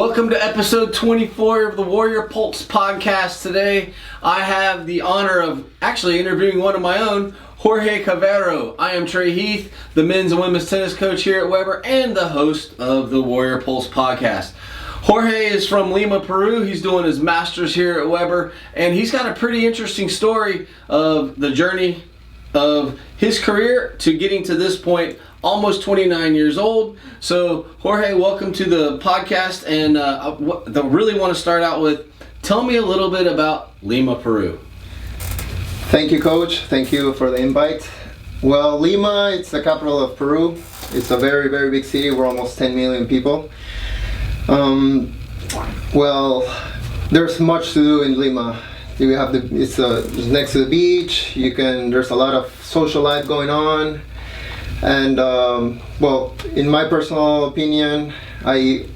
Welcome to episode 24 of the Warrior Pulse podcast. Today, I have the honor of actually interviewing one of my own, Jorge Cavero. I am Trey Heath, the men's and women's tennis coach here at Weber and the host of the Warrior Pulse podcast. Jorge is from Lima, Peru. He's doing his master's here at Weber, and he's got a pretty interesting story of the journey of his career to getting to this point, almost 29 years old. So, Jorge, welcome to the podcast, and I really want to start out with, tell me a little bit about Lima, Peru. Thank you, Coach. Thank you for the invite. Well, Lima, it's the capital of Peru. It's a very, very big city. We're almost 10 million people. Well, there's much to do in Lima. You have it's next to the beach. There's a lot of social life going on. And well, in my personal opinion, I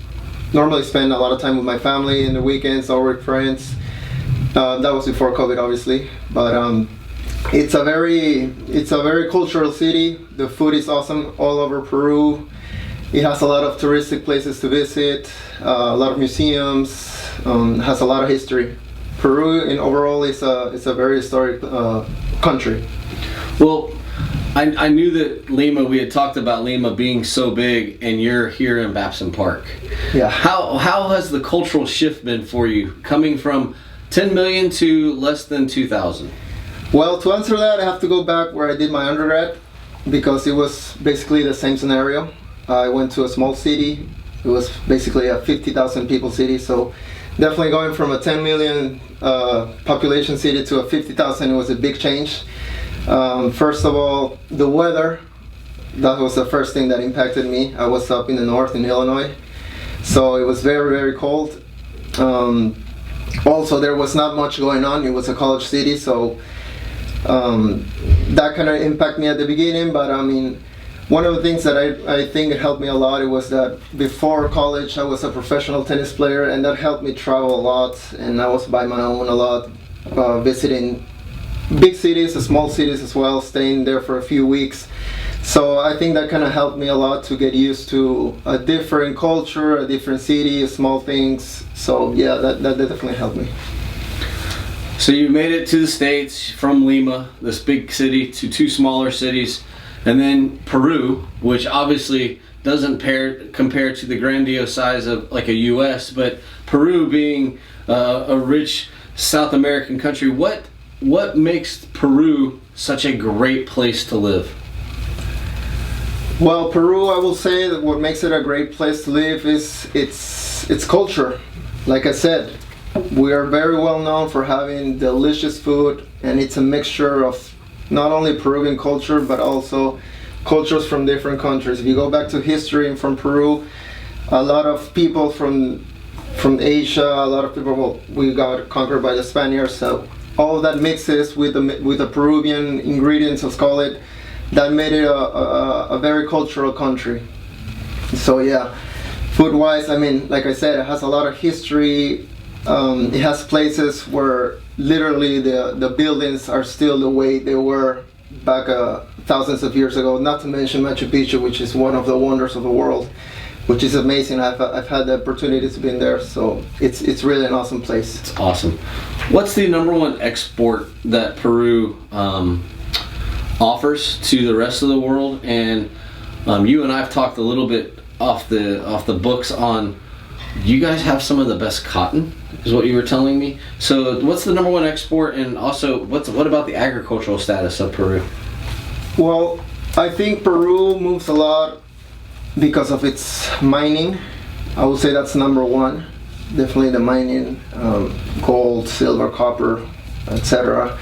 normally spend a lot of time with my family in the weekends or with friends. That was before COVID, obviously. But it's a very cultural city. The food is awesome all over Peru. It has a lot of touristic places to visit, a lot of museums, has a lot of history. Peru in overall is a very historic country. Well, I knew that Lima, we had talked about Lima being so big, and you're here in Babson Park. Yeah. How has the cultural shift been for you, coming from 10 million to less than 2,000? Well, to answer that, I have to go back where I did my undergrad, because it was basically the same scenario. I went to a small city. It was basically a 50,000 people city, so definitely going from a 10 million population city to a 50,000, it was a big change. First of all, the weather, that was the first thing that impacted me. I was up in the north in Illinois, so it was very, very cold. Also, there was not much going on. It was a college city, so that kind of impacted me at the beginning. But I mean, one of the things that I think helped me a lot, it was that before college I was a professional tennis player, and that helped me travel a lot, and I was by my own a lot, visiting big cities, small cities as well, staying there for a few weeks. So I think that kind of helped me a lot to get used to a different culture, a different city, small things. So yeah, that definitely helped me. So you made it to the States from Lima, this big city, to two smaller cities, and then Peru, which obviously doesn't compare to the grandiose size of like a U.S., but Peru being a rich South American country, what makes Peru such a great place to live? Well, Peru, I will say that what makes it a great place to live is its culture. Like I said, we are very well known for having delicious food, and it's a mixture of not only Peruvian culture, but also cultures from different countries. If you go back to history and from Peru, a lot of people from Asia, a lot of people, well, we got conquered by the Spaniards, so all of that mixes with the Peruvian ingredients, let's call it, that made it a very cultural country. So yeah, food-wise, I mean, like I said, it has a lot of history. It has places where literally the buildings are still the way they were back thousands of years ago, not to mention Machu Picchu, which is one of the wonders of the world, which is amazing. I've had the opportunity to be in there, so it's really an awesome place. It's awesome. What's the number one export that Peru offers to the rest of the world? And you and I have talked a little bit off the books on, you guys have some of the best cotton, is what you were telling me. So what's the number one export, and also what about the agricultural status of Peru? Well, I think Peru moves a lot because of its mining. I would say that's number one. Definitely the mining, gold, silver, copper, etc.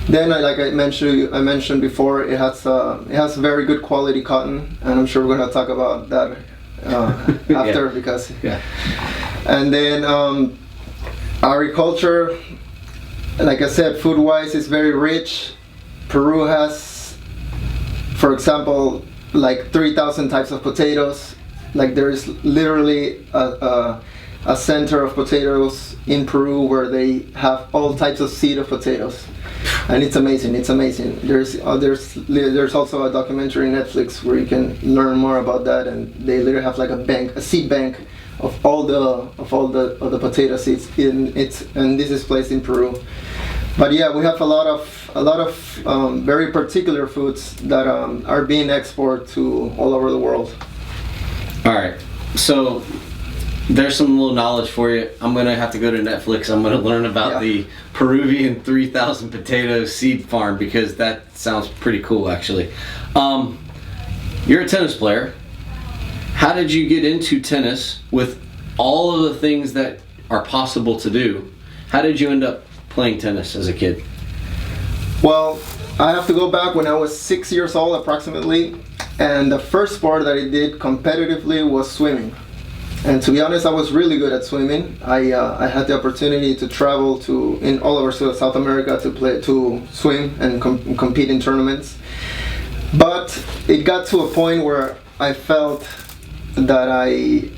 Then, like I mentioned before, it has very good quality cotton, and I'm sure we're going to talk about that after. Yeah. Because yeah. And then agriculture, like I said, food-wise, is very rich. Peru has, for example, like 3,000 types of potatoes. Like there is literally a center of potatoes in Peru where they have all types of seed of potatoes, and it's amazing. There's also a documentary on Netflix where you can learn more about that, and they literally have like a seed bank of the potato seeds and this is placed in Peru. But yeah, we have a lot of very particular foods that are being exported to all over the world. All right, so there's some little knowledge for you. I'm gonna have to go to Netflix. I'm gonna learn about the Peruvian 3,000 potato seed farm because that sounds pretty cool, actually. You're a tennis player. How did you get into tennis with all of the things that are possible to do? How did you end up playing tennis as a kid? Well, I have to go back when I was 6 years old approximately, and the first sport that I did competitively was swimming. And to be honest, I was really good at swimming. I had the opportunity to travel in all over South America to swim and compete in tournaments. But it got to a point where I felt that I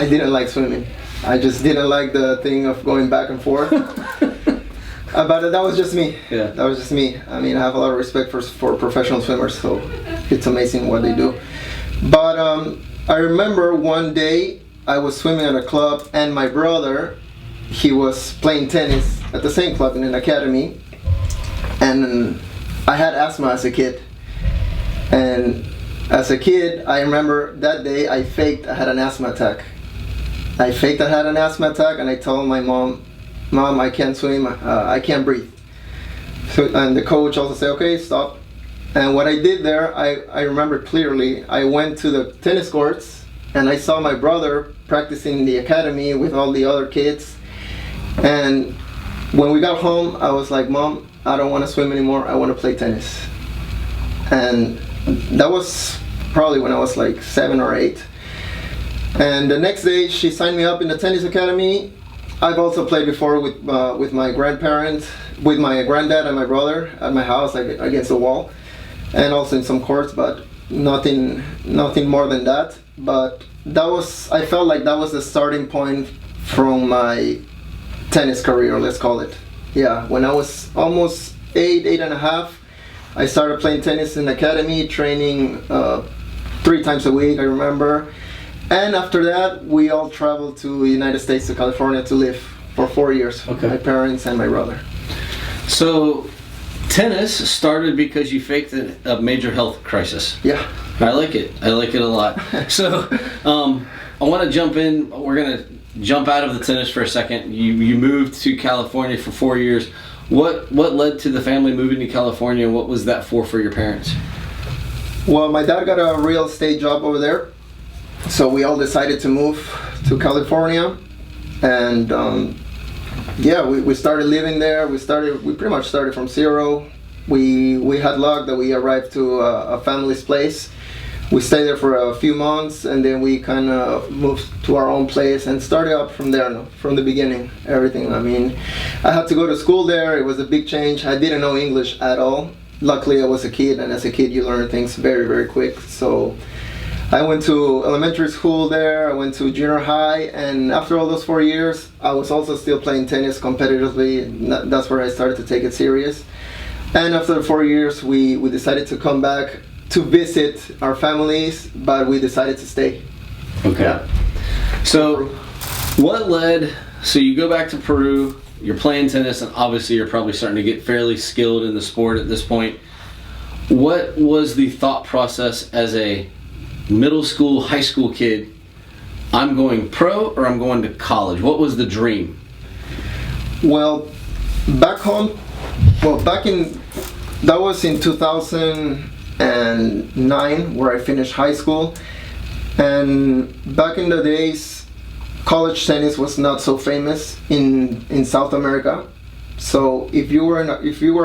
didn't like swimming. I just didn't like the thing of going back and forth. But that was just me. Yeah. That was just me. I mean, I have a lot of respect for professional swimmers, so it's amazing what they do. But I remember one day I was swimming at a club, and my brother, he was playing tennis at the same club in an academy, and I had asthma as a kid. And as a kid, I remember that day I faked I had an asthma attack. I faked I had an asthma attack, and I told my mom, I can't swim, I can't breathe. So, and the coach also said, okay, stop. And what I did there, I remember clearly, I went to the tennis courts and I saw my brother practicing in the academy with all the other kids. And when we got home, I was like, Mom, I don't want to swim anymore, I want to play tennis. And that was probably when I was like 7 or 8. And the next day she signed me up in the tennis academy. I've also played before with my grandparents, with my granddad and my brother at my house, like against the wall, and also in some courts, but nothing more than that. But I felt like that was the starting point from my tennis career, let's call it. Yeah, when I was almost 8 and a half, I started playing tennis in the academy, training 3 times a week, I remember. And after that, we all traveled to the United States, to California, to live for 4 years. Okay. My parents and my brother. So, tennis started because you faked a major health crisis. Yeah. I like it. I like it a lot. So, I want to jump in. We're going to jump out of the tennis for a second. You moved to California for 4 years. What led to the family moving to California, and what was that for your parents? Well, my dad got a real estate job over there. So we all decided to move to California, and we started living there. We pretty much started from zero. We had luck that we arrived to a family's place. We stayed there for a few months, and then we kind of moved to our own place and started up from there, from the beginning, everything. I mean, I had to go to school there. It was a big change. I didn't know English at all. Luckily, I was a kid, and as a kid, you learn things very, very quick. So I went to elementary school there, I went to junior high, and after all those 4 years, I was also still playing tennis competitively. That's where I started to take it serious. And after the 4 years, we decided to come back to visit our families, but we decided to stay. Okay. Yeah. So so you go back to Peru, you're playing tennis, and obviously you're probably starting to get fairly skilled in the sport at this point. What was the thought process as a middle school, high school kid? I'm going pro or I'm going to college? What was the dream? Well, back home, that was in 2009 where I finished high school. And back in the days, college tennis was not so famous in South America. So if you were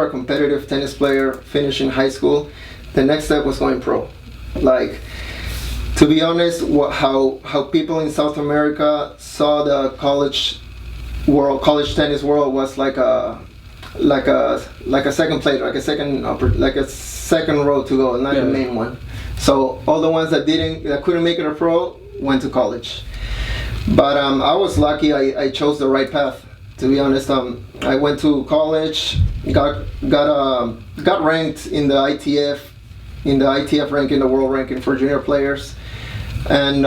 a competitive tennis player finishing high school, the next step was going pro. Like, to be honest, how people in South America saw the college tennis world was like a second plate, like a second road to go, not the main one. So all the ones that couldn't make it a pro went to college. But I was lucky. I chose the right path. To be honest, I went to college, got ranked in the ITF ranking, the world ranking for junior players. and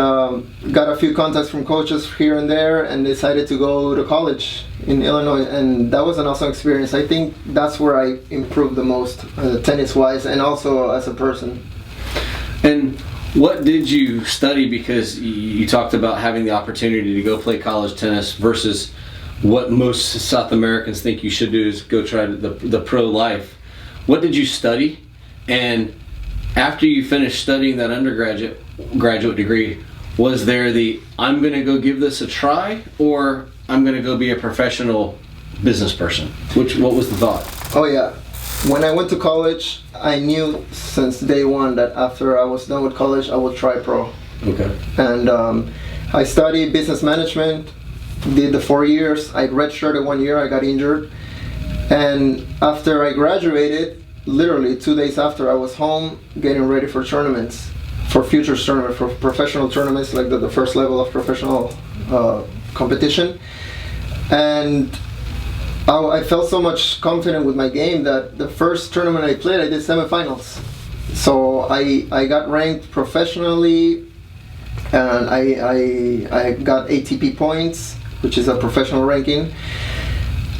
got a few contacts from coaches here and there, and decided to go to college in Illinois, and that was an awesome experience. I think that's where I improved the most, tennis-wise, and also as a person. And what did you study? Because you talked about having the opportunity to go play college tennis versus what most South Americans think you should do is go try the pro life. What did you study? And after you finished studying that graduate degree, was there the I'm going to go give this a try, or I'm going to go be a professional business person? What was the thought? Oh yeah, when I went to college, I knew since day one that after I was done with college, I would try pro. Okay. And I studied business management, did the 4 years. I redshirted 1 year, I got injured. And after I graduated, literally 2 days after, I was home getting ready for tournaments, for futures tournaments, for professional tournaments, like the first level of professional competition. And I felt so much confident with my game that the first tournament I played, I did semifinals. So I got ranked professionally, and I got ATP points, which is a professional ranking.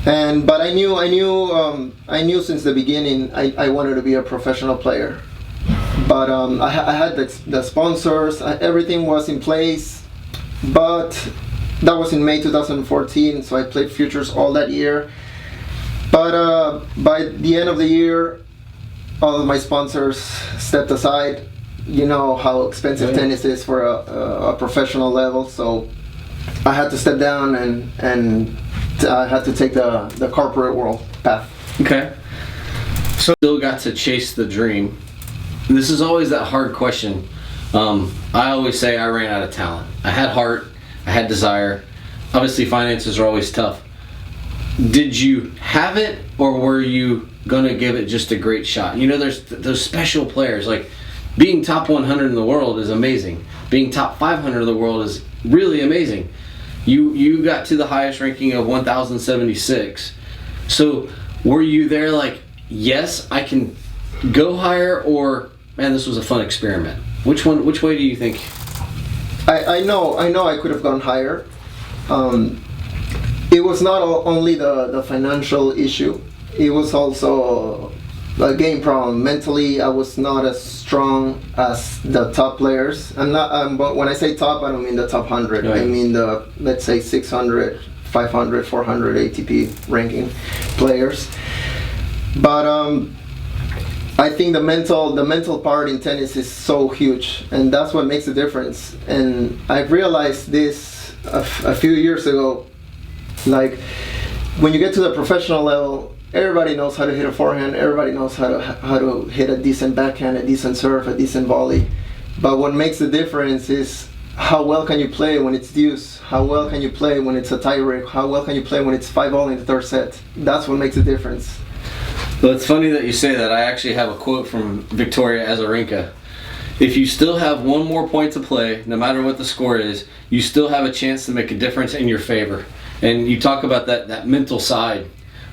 But I knew since the beginning I wanted to be a professional player. But I had the sponsors, everything was in place. But that was in May 2014, so I played futures all that year. But by the end of the year, all of my sponsors stepped aside. You know how expensive tennis is for a professional level, so I had to step down and I had to take the corporate world path. Okay. So still got to chase the dream. And this is always that hard question. I always say I ran out of talent. I had heart, I had desire. Obviously finances are always tough. Did you have it, or were you gonna give it just a great shot? You know, there's those special players, like being top 100 in the world is amazing. Being top 500 in the world is really amazing. You got to the highest ranking of 1076. So were you there like, yes, I can go higher, or man, this was a fun experiment? Which way do you think? I know I could have gone higher. It was not only the financial issue, it was also a game problem. Mentally, I was not as strong as the top players. But when I say top, I don't mean the top 100. Right. I mean the, let's say, 600, 500, 400 ATP ranking players. But I think the mental part in tennis is so huge, and that's what makes the difference. And I've realized this a few years ago. Like, when you get to the professional level, everybody knows how to hit a forehand, everybody knows how to hit a decent backhand, a decent serve, a decent volley. But what makes the difference is how well can you play when it's deuce, how well can you play when it's a tiebreak, how well can you play when it's 5-all in the third set. That's what makes the difference. Well, it's funny that you say that. I actually have a quote from Victoria Azarenka. If you still have one more point to play, no matter what the score is, you still have a chance to make a difference in your favor. And you talk about that mental side.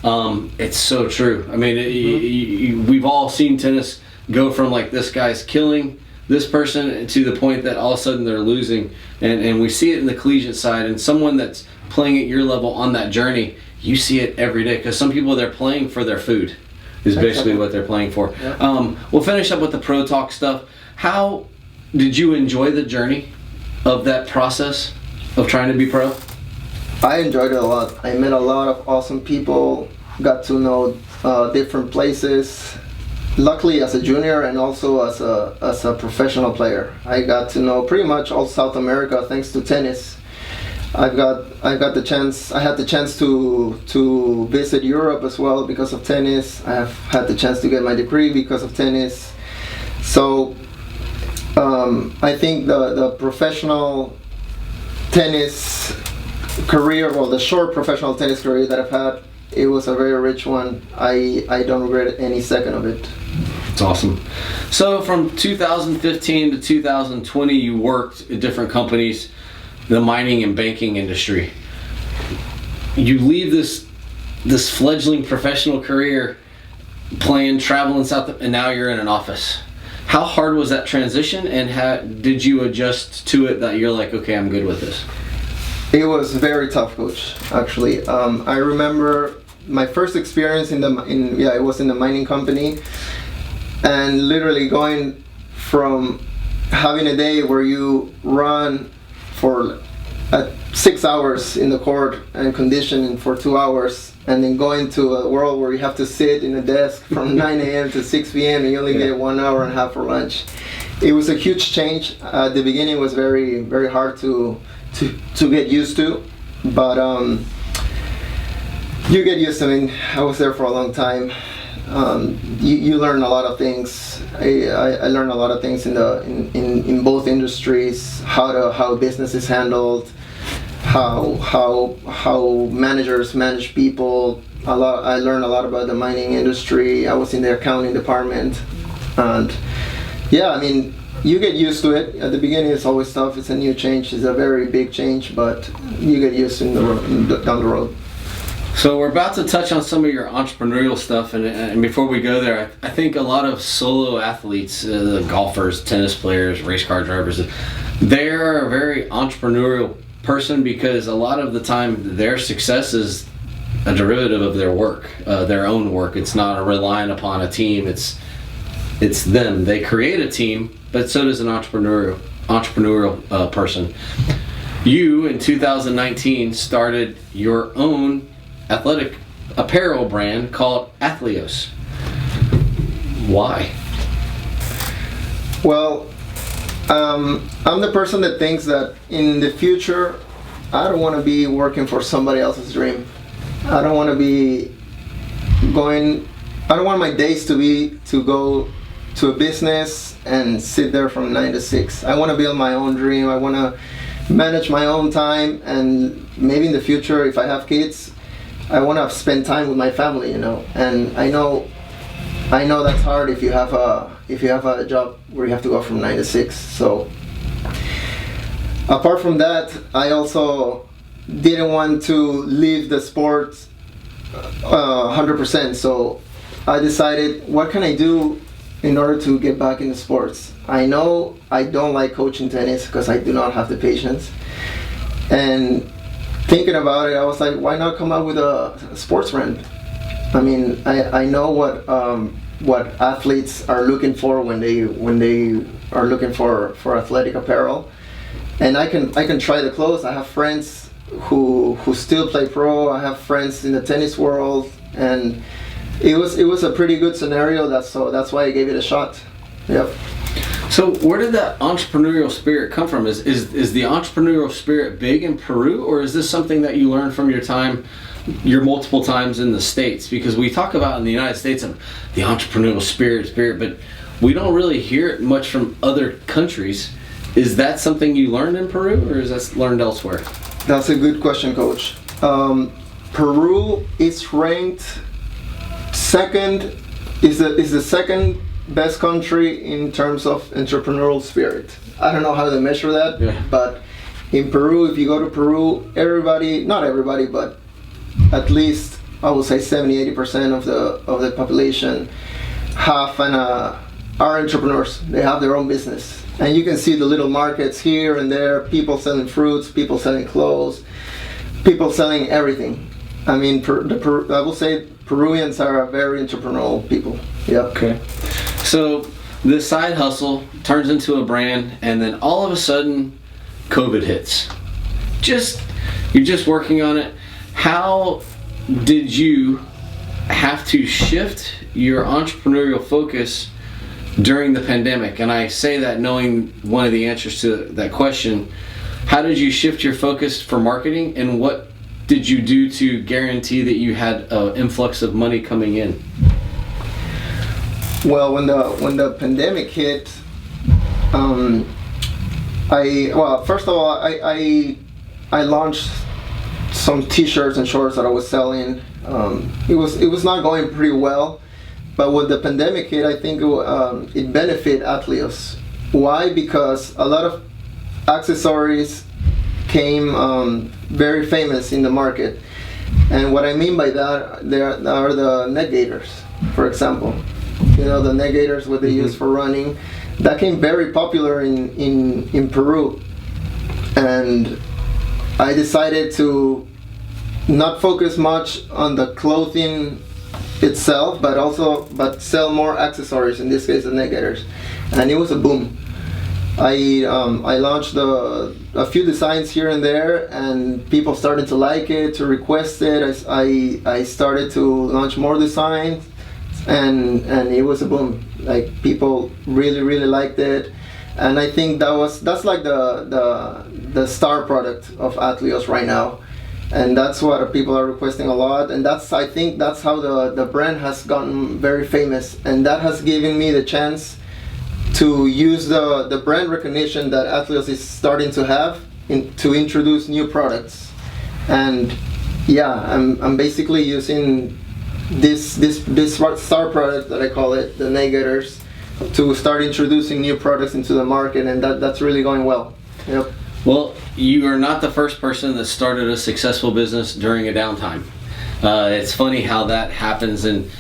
It's so true. I mean, we've all seen tennis go from like this guy's killing this person to the point that all of a sudden they're losing. And we see it in the collegiate side. And someone that's playing at your level on that journey, you see it every day. Because some people, they're playing for their food is basically what they're playing for. Yeah. We'll finish up with the pro talk stuff. How did you enjoy the journey of that process of trying to be pro? I enjoyed it a lot. I met a lot of awesome people, got to know different places. Luckily, as a junior and also as a professional player, I got to know pretty much all South America thanks to tennis. I had the chance to visit Europe as well because of tennis. I have had the chance to get my degree because of tennis. So I think the professional tennis career, well, the short professional tennis career that I've had, it was a very rich one. I don't regret any second of it. It's awesome. So from 2015 to 2020, you worked at different companies, the mining and banking industry. You leave this fledgling professional career playing, traveling South, and now you're in an office. How hard was that transition, and how did you adjust to it that you're like, okay, I'm good with this? It was very tough, coach. Actually, I remember my first experience it was in the mining company, and literally going from having a day where you run for 6 hours in the court and conditioning for 2 hours, and then going to a world where you have to sit in a desk from 9 a.m. to 6 p.m. and you only get 1 hour and a half for lunch. It was a huge change. At the beginning, it was very, very hard to get used to, but you get used to it. I mean, I was there for a long time. You learn a lot of things. I learned a lot of things in both industries, how business is handled, how managers manage people. I learned a lot about the mining industry. I was in the accounting department, and yeah, I mean, you get used to it. At the beginning, it's always tough. It's a new change. It's a very big change, but you get used to it down the road. So we're about to touch on some of your entrepreneurial stuff, and before we go there, I think a lot of solo athletes, golfers, tennis players, race car drivers, they're a very entrepreneurial person because a lot of the time their success is a derivative of their work, their own work. It's not relying upon a team. It's them. They create a team, but so does an entrepreneurial person. You, in 2019, started your own athletic apparel brand called Athleos. Why? Well, I'm the person that thinks that in the future, I don't want to be working for somebody else's dream. I don't want my days to go to a business and sit there from 9 to 6. I want to build my own dream. I want to manage my own time, and maybe in the future, if I have kids, I want to spend time with my family, And I know that's hard if you have a job where you have to go from 9 to 6. So apart from that, I also didn't want to leave the sport 100%. So I decided, what can I do in order to get back into sports? I know I don't like coaching tennis because I do not have the patience. And thinking about it, I was like, why not come up with a sports brand? I mean, I know what athletes are looking for when they are looking for athletic apparel, and I can try the clothes. I have friends who still play pro. I have friends in the tennis world, and it was a pretty good scenario. That's why I gave it a shot. Yep. So where did that entrepreneurial spirit come from? Is the entrepreneurial spirit big in Peru, or is this something that you learned from your multiple times in the States? Because we talk about in the United States of the entrepreneurial spirit, but we don't really hear it much from other countries. Is that something you learned in Peru, or is that learned elsewhere? That's a good question, Coach. Peru is ranked second, is the second best country in terms of entrepreneurial spirit. I don't know how they measure that, but in Peru, if you go to Peru, not everybody, but at least I would say 70-80% of the population are entrepreneurs. They have their own business, and you can see the little markets here and there, people selling fruits, people selling clothes, people selling everything. I mean, I will say Peruvians are a very entrepreneurial people. Yep. Okay. So this side hustle turns into a brand, and then all of a sudden, COVID hits. You're just working on it. How did you have to shift your entrepreneurial focus during the pandemic? And I say that knowing one of the answers to that question. How did you shift your focus for marketing, and what did you do to guarantee that you had an influx of money coming in? Well, when the pandemic hit, first of all, I launched some T-shirts and shorts that I was selling. It was not going pretty well, but when the pandemic hit, I think it benefited Athleos. Why? Because a lot of accessories came very famous in the market, and what I mean by that, there are the neck gaiters, for example. The neck gaiters, what they use for running. that came very popular in Peru, and I decided to not focus much on the clothing itself, but sell more accessories, in this case the neck gaiters, and it was a boom. I launched a few designs here and there, and people started to like it, to request it. I started to launch more designs, and it was a boom. Like, people really liked it, and I think that's like the star product of Athleos right now, and that's what people are requesting a lot. And I think that's how the brand has gotten very famous, and that has given me the chance to use the brand recognition that Athleos is starting to have to introduce new products. And yeah, I'm basically using this star product that I call it, the neck gaiters, to start introducing new products into the market, and that's really going well. Yep. Well, you are not the first person that started a successful business during a downtime. It's funny how that happens, and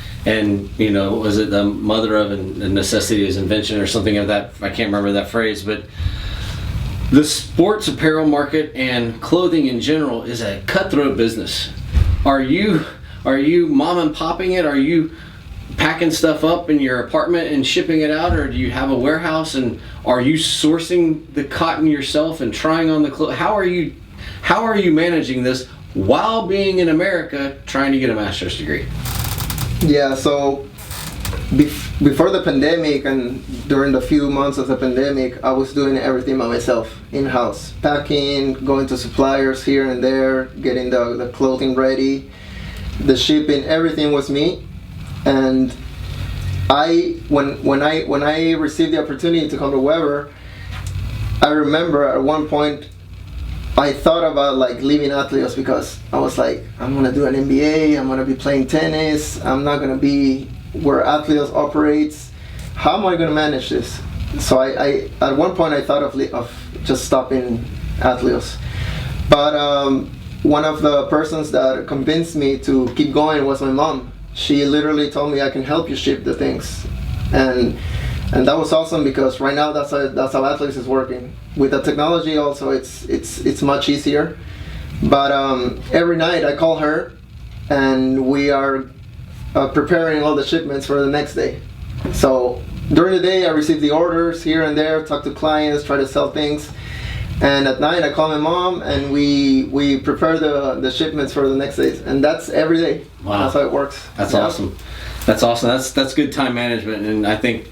you know, was it the mother of necessity is invention or something of that? I can't remember that phrase, but the sports apparel market and clothing in general is a cutthroat business. Are you mom and popping it? Are you packing stuff up in your apartment and shipping it out, or do you have a warehouse, and are you sourcing the cotton yourself and trying on the clothes? How are you managing this while being in America trying to get a master's degree? Yeah, so before the pandemic and during the few months of the pandemic, I was doing everything by myself, in-house. Packing, going to suppliers here and there, getting the clothing ready, the shipping, everything was me. And when I received the opportunity to come to Weber, I remember at one point I thought about like leaving Athleos, because I was like, I'm gonna do an MBA, I'm gonna be playing tennis, I'm not gonna be where Athleos operates. How am I gonna manage this? So I at one point I thought of just stopping Athleos, but one of the persons that convinced me to keep going was my mom. She literally told me, I can help you ship the things, and that was awesome, because right now that's how Athleos is working. With the technology also, it's much easier. But every night I call her, and we are preparing all the shipments for the next day. So during the day I receive the orders here and there, talk to clients, try to sell things, and at night I call my mom, and we prepare the shipments for the next day, and that's every day. Wow. That's how it works. That's awesome. That's awesome. That's good time management, and I think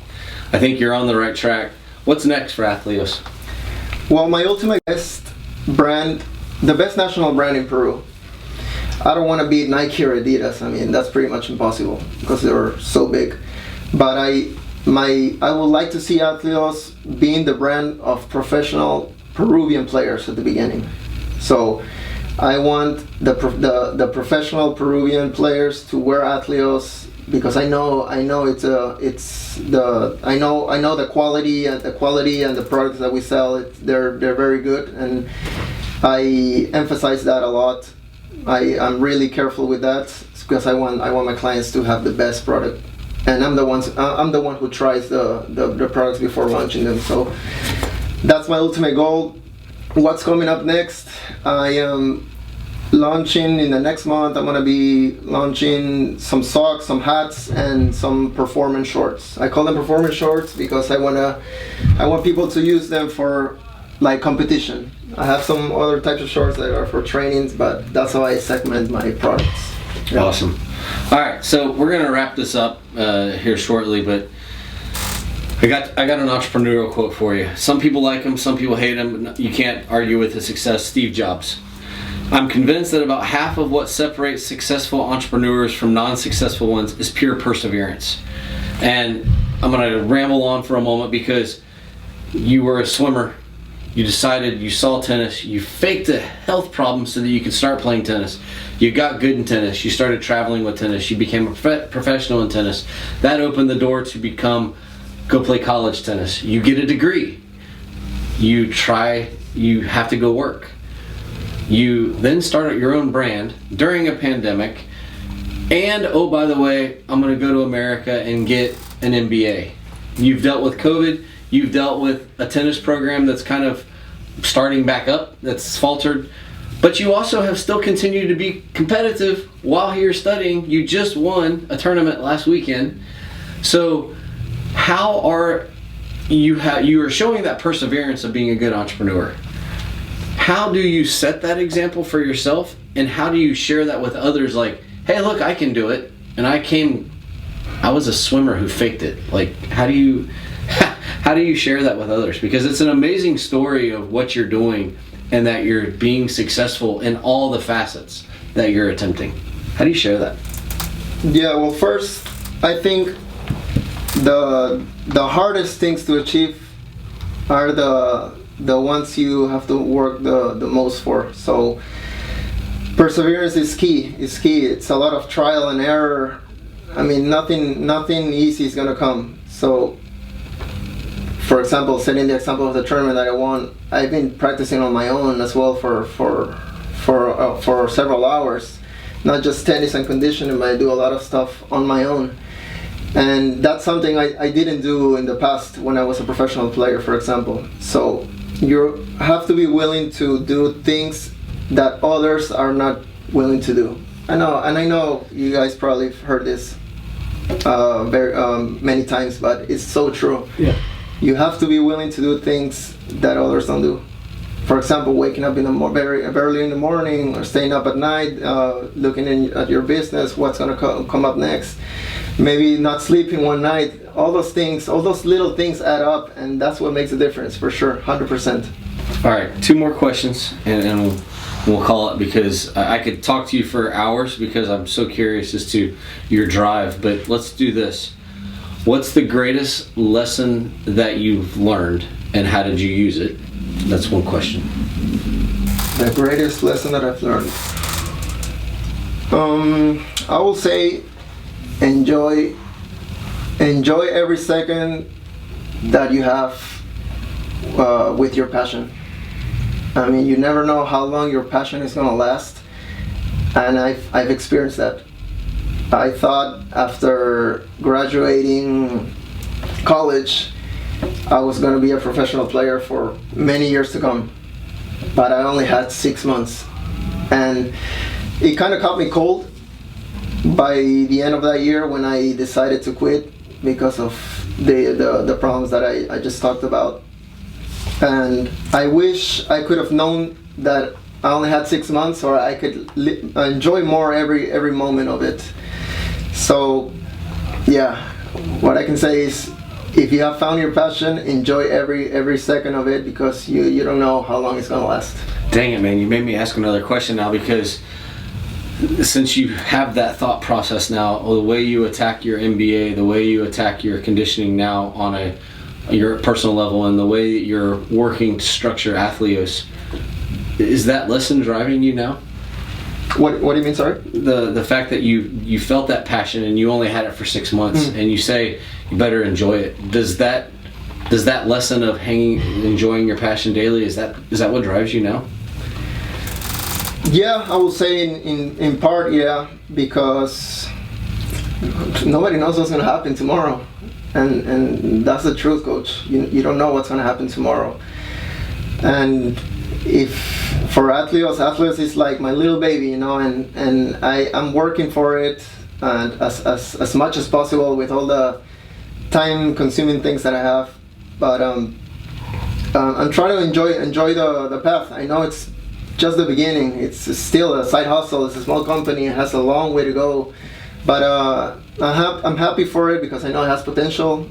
you're on the right track. What's next for Athleos? Well, my ultimate best brand, the best national brand in Peru. I don't want to beat Nike or Adidas. I mean, that's pretty much impossible because they're so big. But I would like to see Athleos being the brand of professional Peruvian players at the beginning. So I want the professional Peruvian players to wear Athleos, because I know the quality and the products that we sell. They're very good, and I emphasize that a lot. I'm really careful with that, because I want my clients to have the best product, and I'm the one who tries the products before launching them. So that's my ultimate goal. What's coming up next? I am launching in the next month. I'm gonna be launching some socks, some hats, and some performance shorts. I call them performance shorts because I want people to use them for like competition. I have some other types of shorts that are for trainings, but that's how I segment my products. Yeah. Awesome. All right, so we're gonna wrap this up here shortly, but I got an entrepreneurial quote for you. Some people like him, some people hate him, but you can't argue with his success. Steve Jobs. I'm convinced that about half of what separates successful entrepreneurs from non-successful ones is pure perseverance. And I'm going to ramble on for a moment, because you were a swimmer. You decided, you saw tennis, you faked a health problem so that you could start playing tennis. You got good in tennis, you started traveling with tennis, you became a professional in tennis. That opened the door to go play college tennis. You get a degree. You have to go work. You then start your own brand during a pandemic, and oh, by the way, I'm going to go to America and get an MBA. You've dealt with COVID, You've dealt with a tennis program that's kind of starting back up, that's faltered. But you also have still continued to be competitive while you're studying. You just won a tournament last weekend. So how are you are showing that perseverance of being a good entrepreneur. How do you set that example for yourself, and how do you share that with others? Like, hey, look, I can do it, and I was a swimmer who faked it. Like, how do you share that with others? Because it's an amazing story of what you're doing and that you're being successful in all the facets that you're attempting. How do you share that? Yeah, well, first, I think the hardest things to achieve are the ones you have to work the most for. So perseverance is key. It's a lot of trial and error. I mean, nothing easy is gonna come. So, for example, setting the example of the tournament that I won, I've been practicing on my own as well for several hours. Not just tennis and conditioning, but I do a lot of stuff on my own. And that's something I didn't do in the past when I was a professional player, for example. So you have to be willing to do things that others are not willing to do. I know you guys probably have heard this very many times, but it's so true. Yeah. You have to be willing to do things that others don't do. For example, waking up very early in the morning, or staying up at night, looking at your business, what's going to come up next. Maybe not sleeping one night. All those things, all those little things add up, and that's what makes a difference, for sure, 100%. All right, 2 more questions, and we'll call it, because I could talk to you for hours because I'm so curious as to your drive. But let's do this. What's the greatest lesson that you've learned, and how did you use it? That's one question. The greatest lesson that I've learned. I will say enjoy every second that you have with your passion. I mean, you never know how long your passion is gonna last, and I've experienced that. I thought after graduating college I was going to be a professional player for many years to come, but I only had 6 months, and it kind of caught me cold by the end of that year when I decided to quit because of the problems that I just talked about. And I wish I could have known that I only had 6 months, or I could enjoy more every moment of it. So yeah, what I can say is, if you have found your passion, enjoy every second of it, because you don't know how long it's gonna last. Dang it, man, you made me ask another question now, because since you have that thought process now, the way you attack your MBA, the way you attack your conditioning now on your personal level, and the way that you're working to structure Athleos, is that lesson driving you now? What do you mean, sorry? The fact that you felt that passion and you only had it for 6 months, and you say you better enjoy it. Does that lesson of enjoying your passion daily, is that what drives you now? Yeah, I will say in part, yeah, because nobody knows what's gonna happen tomorrow, and that's the truth, coach. You don't know what's gonna happen tomorrow. And if for Athleos is like my little baby, you know, and I'm working for it, and as much as possible with all the time-consuming things that I have, but I'm trying to enjoy the path. I know it's just the beginning. It's still a side hustle. It's a small company. It has a long way to go, but I'm happy for it because I know it has potential,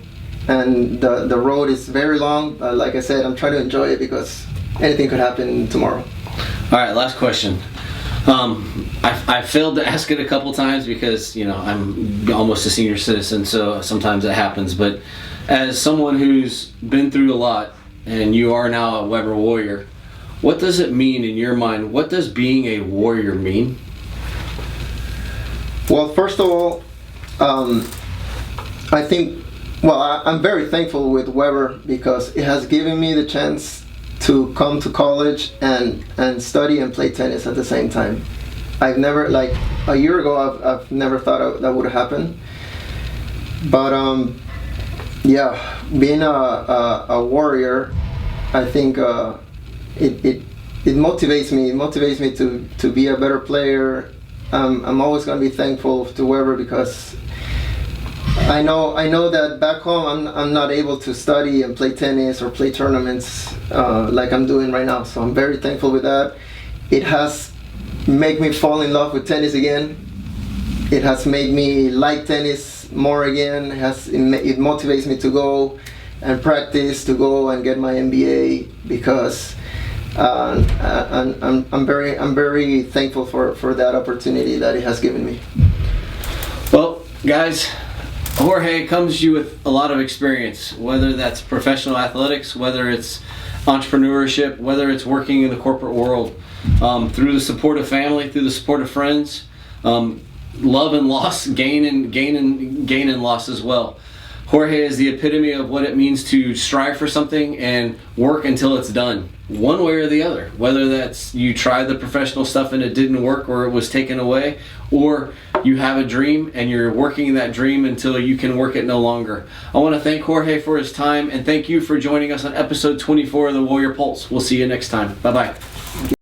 and the road is very long. Like I said, I'm trying to enjoy it because anything could happen tomorrow. All right, last question. I failed to ask it a couple times because, you know, I'm almost a senior citizen, so sometimes it happens. But as someone who's been through a lot, and you are now a Weber Warrior, what does it mean in your mind? What does being a warrior mean? Well, first of all, I think, I'm very thankful with Weber because it has given me the chance to come to college and study and play tennis at the same time. I've never, like a year ago, I've never thought that would happen. But Yeah, being a warrior, I think it motivates me. It motivates me to be a better player. I'm always going to be thankful to whoever, because I know that back home I'm not able to study and play tennis or play tournaments like I'm doing right now. So I'm very thankful with that. It has made me fall in love with tennis again. It has made me like tennis more again. It motivates me to go and practice, to go and get my MBA, because I'm very thankful for that opportunity that it has given me. Well, guys, Jorge comes to you with a lot of experience, whether that's professional athletics, whether it's entrepreneurship, whether it's working in the corporate world, through the support of family, through the support of friends, love and loss, gain and loss as well. Jorge is the epitome of what it means to strive for something and work until it's done, one way or the other. Whether that's you tried the professional stuff and it didn't work, or it was taken away, or you have a dream and you're working that dream until you can work it no longer. I want to thank Jorge for his time, and thank you for joining us on episode 24 of the Warrior Pulse. We'll see you next time. Bye-bye.